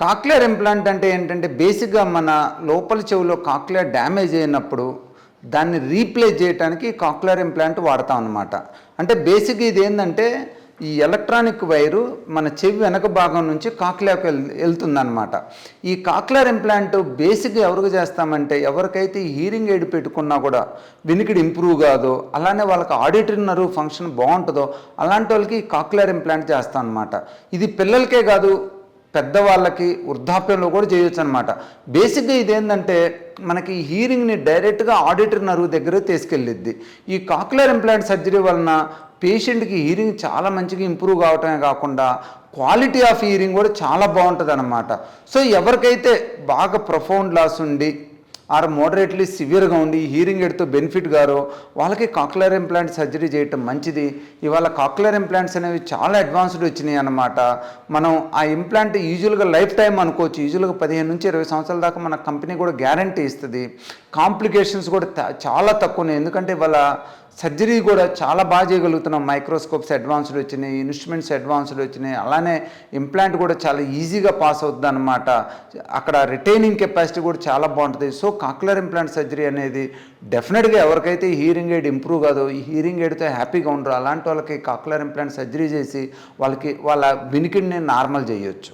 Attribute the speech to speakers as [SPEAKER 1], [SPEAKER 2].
[SPEAKER 1] Cochlear implant అంటే ఏంటంటే బేసిక్‌గా మన లోపల చెవిలో కాక్లియర్ డ్యామేజ్ అయినప్పుడు దాన్ని రీప్లేస్ చేయటానికి కాక్లియర్ ఇంప్లాంట్ వాడతాం అనమాట. అంటే బేసిక్‌గా ఇదేందంటే ఈ ఎలక్ట్రానిక్ వైరు మన చెవి వెనక భాగం నుంచి కాక్లియర్‌కి ఎళ్తుందనమాట. ఈ కాక్లియర్ ఇంప్లాంట్ బేసిక్‌గా ఎవరికి చేస్తామంటే ఎవరికైతే హియరింగ్ ఎయిడ్ పెట్టుకున్నా కూడా వినికిడి ఇంప్రూవ్ కాదో, అలానే వాళ్ళకి ఆడిటరీ నర్వ్ ఫంక్షన్ బాగుంటుందో అలాంటి వాళ్ళకి కాక్లియర్ ఇంప్లాంట్ చేస్తాం అనమాట. ఇది పిల్లలకే కాదు పెద్దవాళ్ళకి వృద్ధాప్యంలో కూడా చేయొచ్చు అనమాట. బేసిక్గా ఇదేంటంటే మనకి హీరింగ్ని డైరెక్ట్గా ఆడిటరీ నర్వ్ దగ్గర తీసుకెళ్ళిద్ది. ఈ కాక్లియర్ ఇంప్లాంట్ సర్జరీ వలన పేషెంట్కి హీరింగ్ చాలా మంచిగా ఇంప్రూవ్ కావటమే కాకుండా క్వాలిటీ ఆఫ్ హీరింగ్ కూడా చాలా బాగుంటుంది అనమాట. సో ఎవరికైతే బాగా ప్రొఫౌండ్ లాస్ ఉండి ఆర్ మోడరేట్లీ సివియర్గా ఉండి హీరింగ్ ఎయిడ్తో బెనిఫిట్ గారో వాళ్ళకి కాక్లియర్ ఇంప్లాంట్ సర్జరీ చేయటం మంచిది. ఇవాళ కాక్లియర్ ఇంప్లాంట్స్ అనేవి చాలా అడ్వాన్స్డ్ వచ్చినాయి అన్నమాట. మనం ఆ ఇంప్లాంట్ యూజువల్గా లైఫ్ టైం అనుకోవచ్చు. యూజువల్గా 15 నుంచి 20 సంవత్సరాల దాకా మన కంపెనీ కూడా గ్యారంటీ ఇస్తుంది. కాంప్లికేషన్స్ కూడా చాలా తక్కువనే, ఎందుకంటే ఇవాళ సర్జరీ కూడా చాలా బాగా చేయగలుగుతున్నాం. మైక్రోస్కోప్స్ అడ్వాన్స్డ్ వచ్చినాయి, ఇన్స్ట్రుమెంట్స్ అడ్వాన్స్డ్ వచ్చినాయి. అలానే ఇంప్లాంట్ కూడా చాలా ఈజీగా పాస్ అవుతుంది అనమాట. అక్కడ రిటైనింగ్ కెపాసిటీ కూడా చాలా బాగుంటుంది. సో కాక్లియర్ ఇంప్లాంట్ సర్జరీ అనేది డెఫినెట్గా ఎవరికైతే హీరింగ్ ఎయిడ్ ఇంప్రూవ్ కాదో, ఈ హీరింగ్ ఎయిడ్తో హ్యాపీగా ఉండరు అలాంటి వాళ్ళకి కాక్లియర్ ఇంప్లాంట్ సర్జరీ చేసి వాళ్ళ వినికిడిని నార్మల్ చేయొచ్చు.